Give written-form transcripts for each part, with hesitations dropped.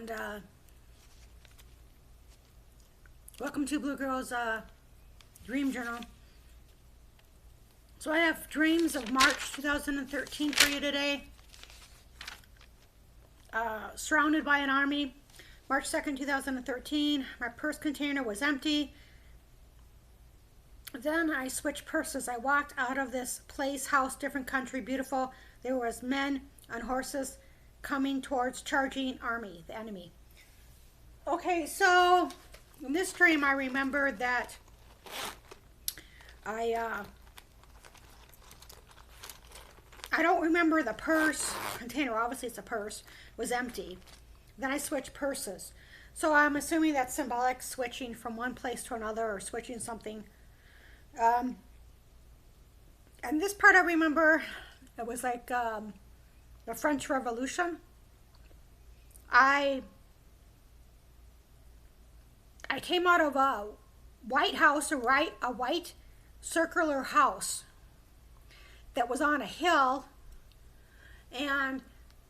and welcome to Blue Girl's Dream Journal. So I have dreams of March 2013 for you today. Surrounded by an army. March 2nd, 2013. My purse container was empty. Then I switched purses. I walked out of this place, house, different country, beautiful. There was men on horses coming towards charging army, the enemy. Okay, so in this dream I remembered that I don't remember the purse container, obviously it's a purse, was empty. Then I switched purses. So I'm assuming that's symbolic, switching from one place to another or switching something. And this part I remember, it was like the French Revolution. I came out of a white house, a white circular house that was on a hill, and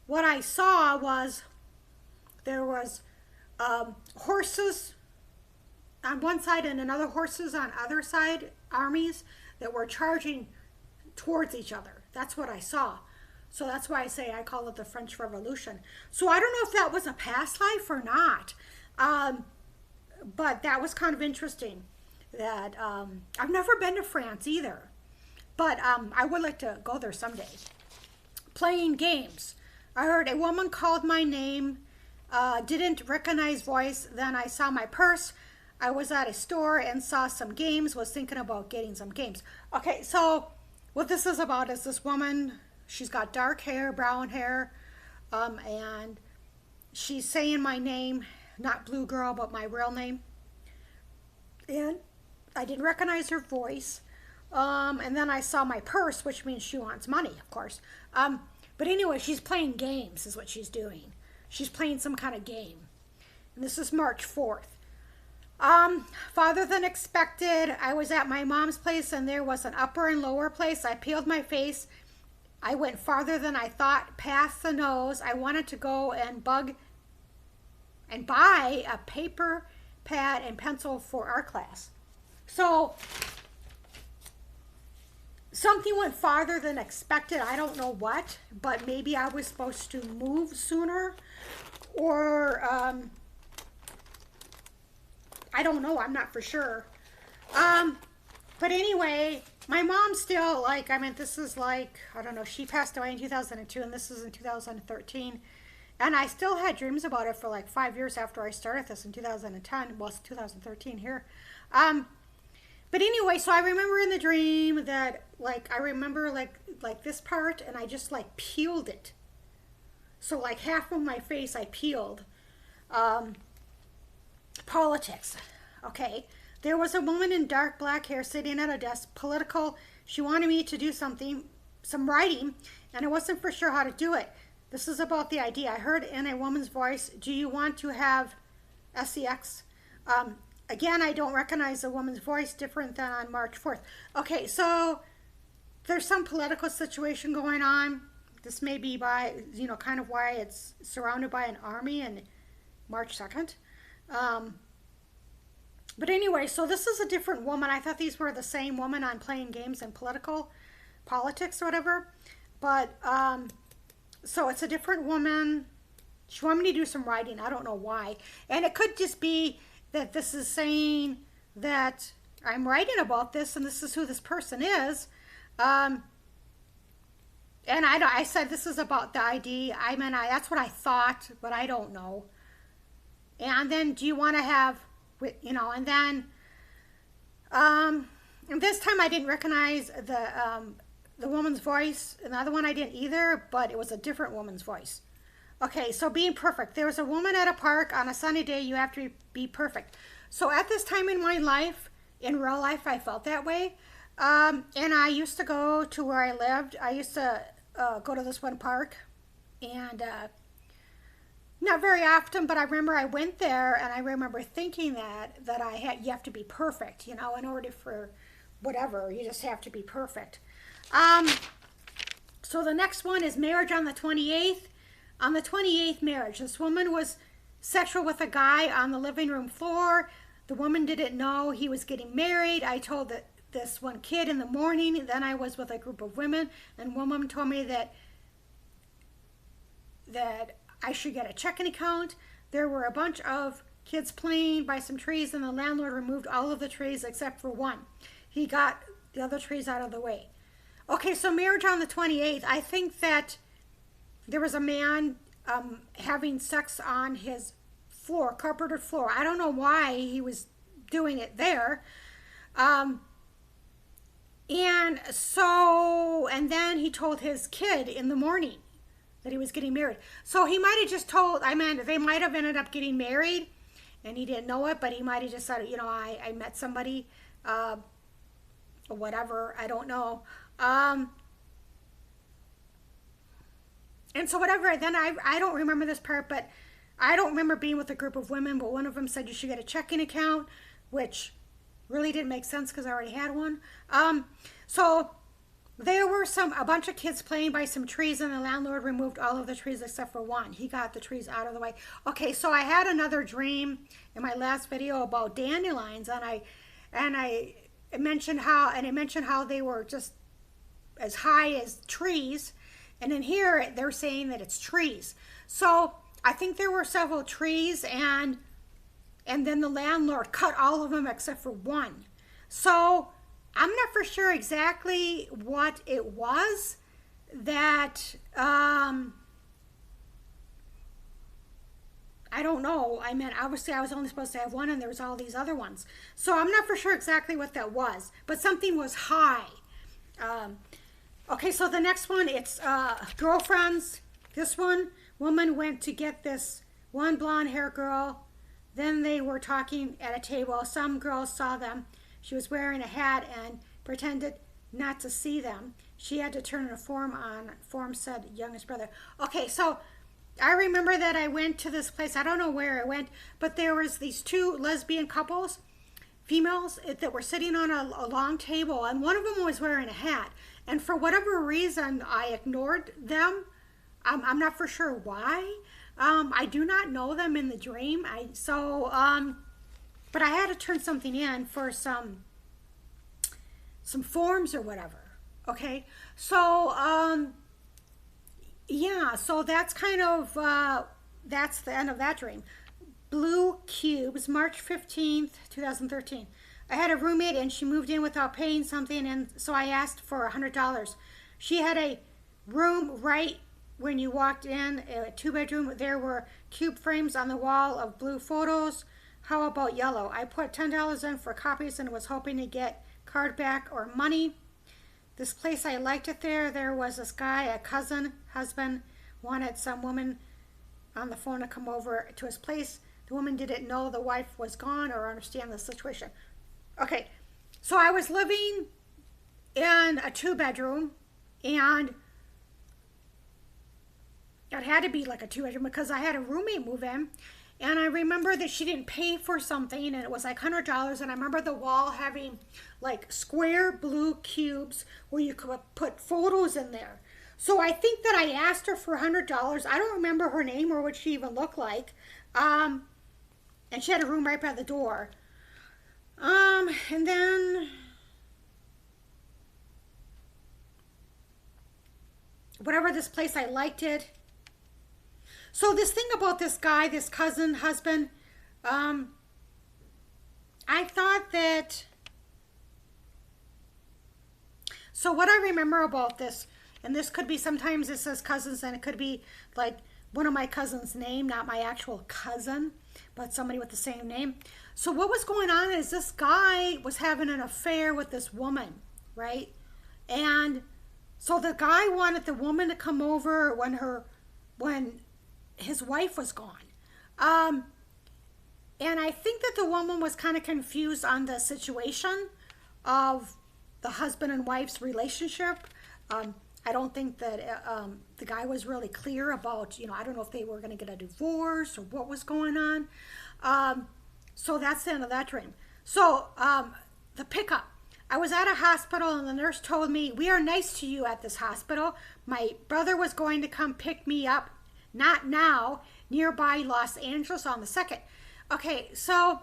what I saw was there was horses on one side and another horses on other side, armies that were charging towards each other. That's what I saw. So that's why I say I call it the French Revolution. So I don't know if that was a past life or not, but that was kind of interesting. That I've never been to France either, but I would like to go there someday. Playing games. I heard a woman called my name, didn't recognize voice. Then I saw my purse. I was at a store and saw some games, was thinking about getting some games. Okay, so what this is about is this woman, she's got dark hair, brown hair, and she's saying my name, not Blue Girl, but my real name. And I didn't recognize her voice. And then I saw my purse, which means she wants money, of course. But anyway, she's playing games is what she's doing. She's playing some kind of game. And this is March 4th. Farther than expected, I was at my mom's place and there was an upper and lower place. I peeled my face. I went farther than I thought, past the nose. I wanted to go and buy a paper, pad, and pencil for art class. So something went farther than expected. I don't know what, but maybe I was supposed to move sooner, or I don't know. I'm not for sure. But anyway, my mom still, this is I don't know, she passed away in 2002 and this is in 2013. And I still had dreams about it for like 5 years after I started this in 2010. Well, it's 2013 here. But anyway, so I remember in the dream that I remember like this part, and I just peeled it. So like half of my face I peeled. Politics. Okay. There was a woman in dark black hair sitting at a desk, political. She wanted me to do some writing, and I wasn't for sure how to do it. This is about the idea. I heard in a woman's voice, do you want to have sex? Again, I don't recognize a woman's voice, different than on March 4th. Okay, so there's some political situation going on. This may be by, kind of why it's surrounded by an army in March 2nd. But anyway, so this is a different woman. I thought these were the same woman on playing games and politics or whatever. But, so it's a different woman. She wanted me to do some writing. I don't know why. And it could just be that this is saying that I'm writing about this and this is who this person is. And I said this is about the ID. That's what I thought, but I don't know. And then do you want to have, and then, and this time I didn't recognize the woman's voice. And the other one I didn't either, but it was a different woman's voice. Okay, so being perfect. There was a woman at a park on a sunny day. You have to be perfect. So at this time in my life, in real life, I felt that way. And I used to go to where I lived. I used to go to this one park. And not very often, but I remember I went there and I remember thinking that you have to be perfect, in order for whatever. You just have to be perfect. So the next one is marriage on the 28th. On the 28th marriage, this woman was sexual with a guy on the living room floor. The woman didn't know he was getting married. I told this one kid in the morning. Then I was with a group of women, and one woman told me that I should get a checking account. There were a bunch of kids playing by some trees, and the landlord removed all of the trees except for one. He got the other trees out of the way. Okay, so marriage on the 28th. I think that there was a man having sex on his floor, carpeted floor. I don't know why he was doing it there. And then he told his kid in the morning that he was getting married. So he might have just told, they might have ended up getting married and he didn't know it, but he might have just said, I met somebody, or whatever, I don't know. And so whatever, then I don't remember this part, but I don't remember being with a group of women, but one of them said you should get a checking account, which really didn't make sense because I already had one. So there were a bunch of kids playing by some trees, and the landlord removed all of the trees except for one. He got the trees out of the way. Okay, so I had another dream in my last video about dandelions, and I mentioned how they were just as high as trees, and in here they're saying that it's trees. So I think there were several trees, and then the landlord cut all of them except for one. So I'm not for sure exactly what it was that, I don't know. Obviously I was only supposed to have one, and there was all these other ones. So I'm not for sure exactly what that was, but something was high. Okay, so the next one, it's girlfriends. This woman went to get this one blonde hair girl. Then they were talking at a table. Some girls saw them. She was wearing a hat and pretended not to see them. She had to turn a form on. Form said youngest brother. Okay, so I remember that I went to this place. I don't know where I went, but there was these two lesbian couples, females, that were sitting on a long table, and one of them was wearing a hat. And for whatever reason, I ignored them. I'm not for sure why. I do not know them in the dream. But I had to turn something in for some forms or whatever. Okay, so yeah, so that's kind of that's the end of that dream. Blue Cubes, March 15th, 2013. I had a roommate and she moved in without paying something, and so I asked for $100. She had a room right when you walked in, a 2-bedroom. There were cube frames on the wall of blue photos. How about yellow? I put $10 in for copies and was hoping to get card back or money. This place, I liked it there. There was this guy, a cousin, husband, wanted some woman on the phone to come over to his place. The woman didn't know the wife was gone or understand the situation. Okay, so I was living in a 2-bedroom, and it had to be like a 2-bedroom because I had a roommate move in, and I remember that she didn't pay for something, and it was like $100, and I remember the wall having like square blue cubes where you could put photos in there. So I think that I asked her for $100. I don't remember her name or what she even looked like. And she had a room right by the door. And then whatever this place, I liked it. So this thing about this guy, this cousin, husband, I thought that, so what I remember about this, and this could be, sometimes it says cousins, and it could be like one of my cousins' name, not my actual cousin, but somebody with the same name. So what was going on is this guy was having an affair with this woman, right? And so the guy wanted the woman to come over when his wife was gone. And I think that the woman was kind of confused on the situation of the husband and wife's relationship. I don't think that the guy was really clear about, I don't know if they were going to get a divorce or what was going on. So that's the end of that dream. So the pickup. I was at a hospital and the nurse told me, we are nice to you at this hospital. My brother was going to come pick me up Not Now, nearby Los Angeles on the 2nd. Okay, so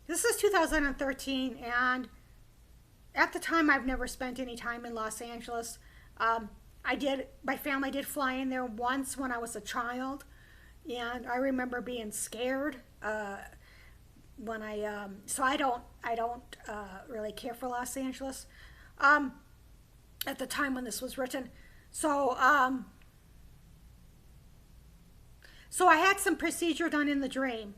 this is 2013, and at the time, I've never spent any time in Los Angeles. My family did fly in there once when I was a child, and I remember being scared when so I don't really care for Los Angeles at the time when this was written. So so I had some procedure done in the dream,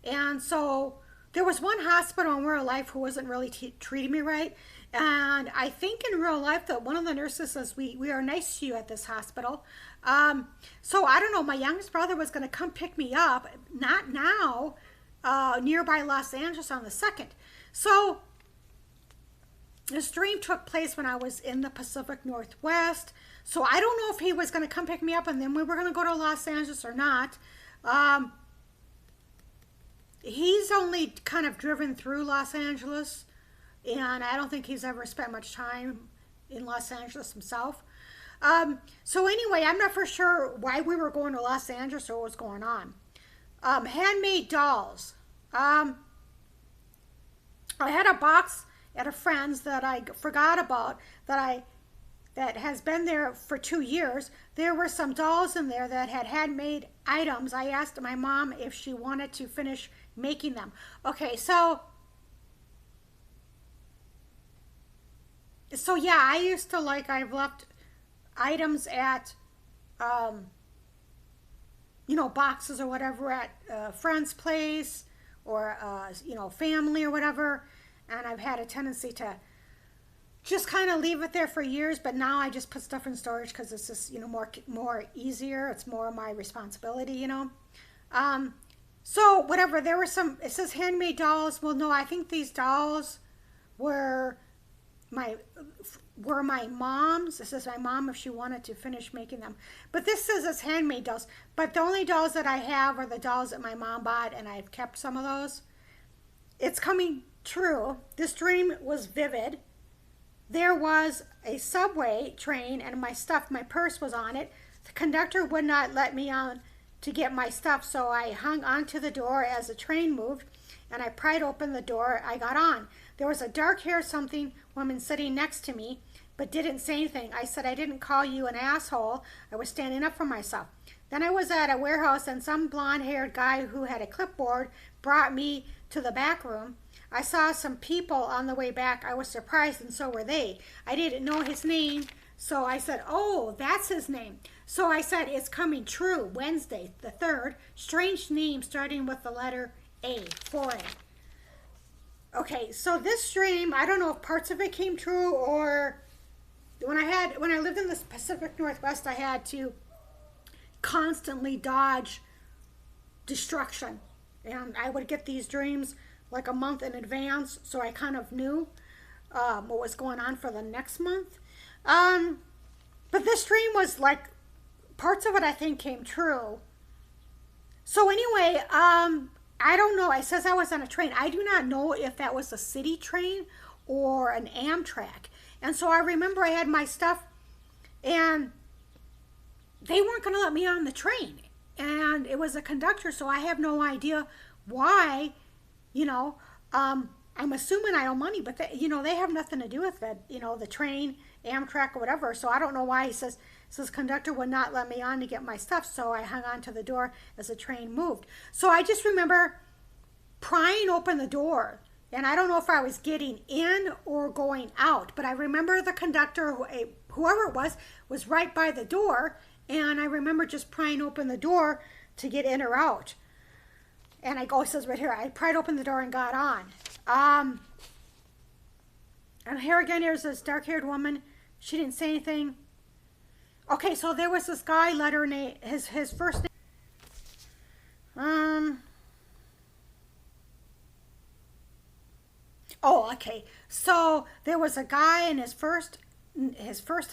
and so there was one hospital in real life who wasn't really treating me right. And I think in real life that one of the nurses says, we are nice to you at this hospital. So I don't know, my youngest brother was going to come pick me up, Not Now, nearby Los Angeles on the 2nd. So this dream took place when I was in the Pacific Northwest. So I don't know if he was going to come pick me up and then we were going to go to Los Angeles or not. He's only kind of driven through Los Angeles, and I don't think he's ever spent much time in Los Angeles himself. So anyway, I'm not for sure why we were going to Los Angeles or what was going on. Handmade Dolls. I had a box at a friend's that I forgot about that has been there for 2 years. There were some dolls in there that had handmade items. I asked my mom if she wanted to finish making them. Okay, so yeah, I used to I've left items at, boxes or whatever at a friend's place or, family or whatever. And I've had a tendency to just kind of leave it there for years, but now I just put stuff in storage because it's just, more easier. It's more of my responsibility, So whatever, there were some, it says handmade dolls. Well, no, I think these dolls were my mom's. It says my mom if she wanted to finish making them. But this says it's handmade dolls. But the only dolls that I have are the dolls that my mom bought, and I've kept some of those. It's coming true. This dream was vivid. There was a subway train and my purse was on it. The conductor would not let me on to get my stuff, so I hung onto the door as the train moved, and I pried open the door. I got on. There was a dark-haired woman sitting next to me, but didn't say anything. I said, I didn't call you an asshole. I was standing up for myself. Then I was at a warehouse, and some blonde-haired guy who had a clipboard brought me to the back room. I saw some people on the way back. I was surprised, and so were they. I didn't know his name, so I said, oh, that's his name. So I said, it's coming true, Wednesday, the 3rd. Strange name starting with the letter A, 4A. Okay, so this dream, I don't know if parts of it came true or when I lived in the Pacific Northwest, I had to constantly dodge destruction. And I would get these dreams like a month in advance, so I kind of knew what was going on for the next month. But this dream was like, parts of it I think came true. So anyway, I don't know. It says I was on a train. I do not know if that was a city train or an Amtrak. And so I remember I had my stuff and they weren't going to let me on the train. And it was a conductor, so I have no idea why, I'm assuming I owe money, but they have nothing to do with it, the train, Amtrak, or whatever. So I don't know why he says conductor would not let me on to get my stuff, so I hung on to the door as the train moved. So I just remember prying open the door, and I don't know if I was getting in or going out, but I remember the conductor, whoever it was right by the door, and I remember just prying open the door to get in or out. And it says right here, I pried open the door and got on. And here again, there's this dark-haired woman. She didn't say anything. Okay, so there was this guy, letter name, his first name. Oh, okay. So there was a guy, and his first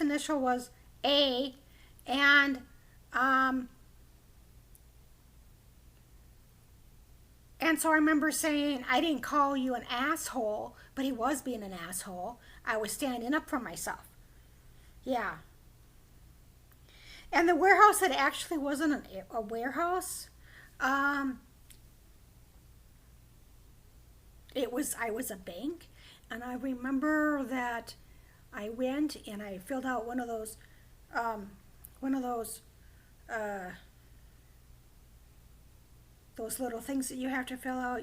initial was A, and so I remember saying, I didn't call you an asshole, but he was being an asshole. I was standing up for myself. Yeah. And the warehouse, it actually wasn't a warehouse. Um, I was a bank, and I remember that I went and I filled out um, one of uh, those little things that you have to fill out,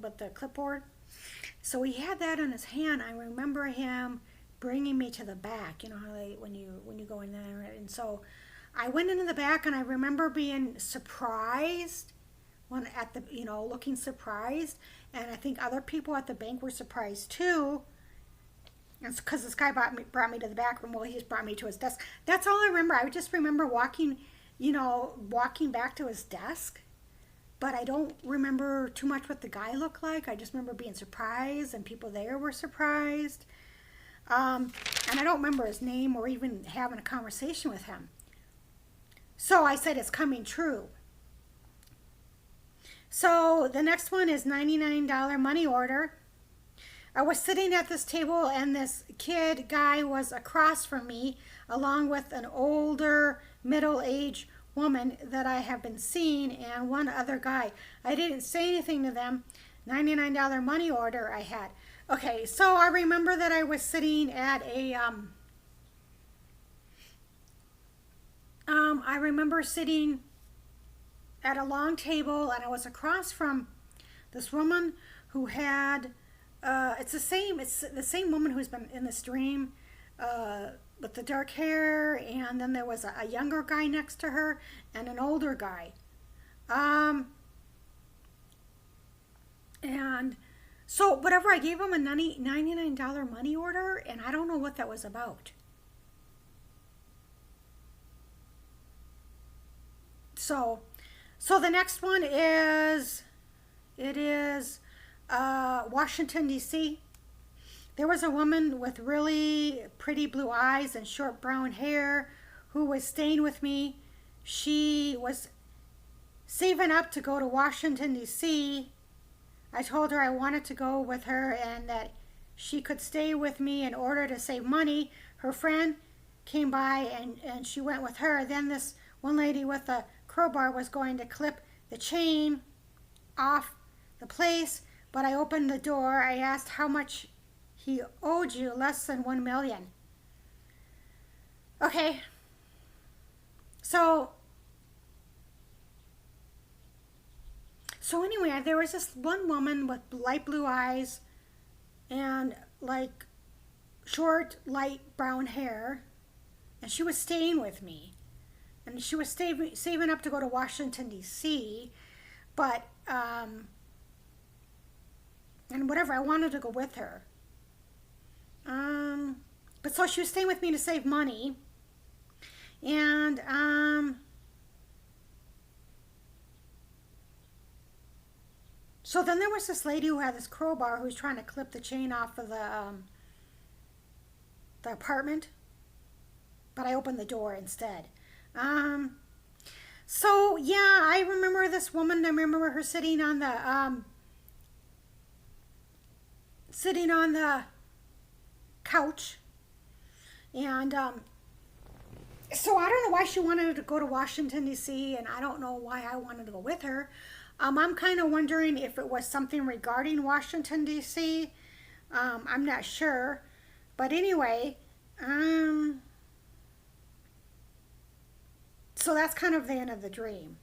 with the clipboard. So he had that in his hand. I remember him bringing me to the back. You know how when you go in there, and so I went into the back, and I remember being surprised when at the looking surprised, and I think other people at the bank were surprised too. And because this guy brought me to the back room, well, he just brought me to his desk. That's all I remember. I just remember walking back to his desk, but I don't remember too much what the guy looked like. I just remember being surprised, and people there were surprised. And I don't remember his name or even having a conversation with him. So I said it's coming true. So the next one is $99 money order. I was sitting at this table, and this guy was across from me, along with an older, middle-aged woman that I have been seeing, and one other guy. I didn't say anything to them. $99 money order I had. Okay, so I remember that I was sitting at I remember sitting at a long table, and I was across from this woman who had it's the same woman who's been in this dream, with the dark hair, and then there was a younger guy next to her and an older guy. And so whatever, I gave him a $99 money order, and I don't know what that was about. So the next one is, Washington, D.C. There was a woman with really pretty blue eyes and short brown hair who was staying with me. She was saving up to go to Washington, D.C. I told her I wanted to go with her and that she could stay with me in order to save money. Her friend came by, and she went with her. Then this one lady with a crowbar was going to clip the chain off the place, but I opened the door. I asked how much he owed you. Less than $1 million. Okay. So anyway, there was this one woman with light blue eyes and like short light brown hair, and she was staying with me, and she was saving up to go to Washington, D.C., but and whatever, I wanted to go with her. But so she was staying with me to save money. And so then there was this lady who had this crowbar who was trying to clip the chain off of the apartment, but I opened the door instead. So yeah, I remember this woman. I remember her sitting on the couch, and so I don't know why she wanted to go to Washington, D.C., and I don't know why I wanted to go with her. I'm kind of wondering if it was something regarding Washington, D.C. I'm not sure, but anyway, so that's kind of the end of the dream.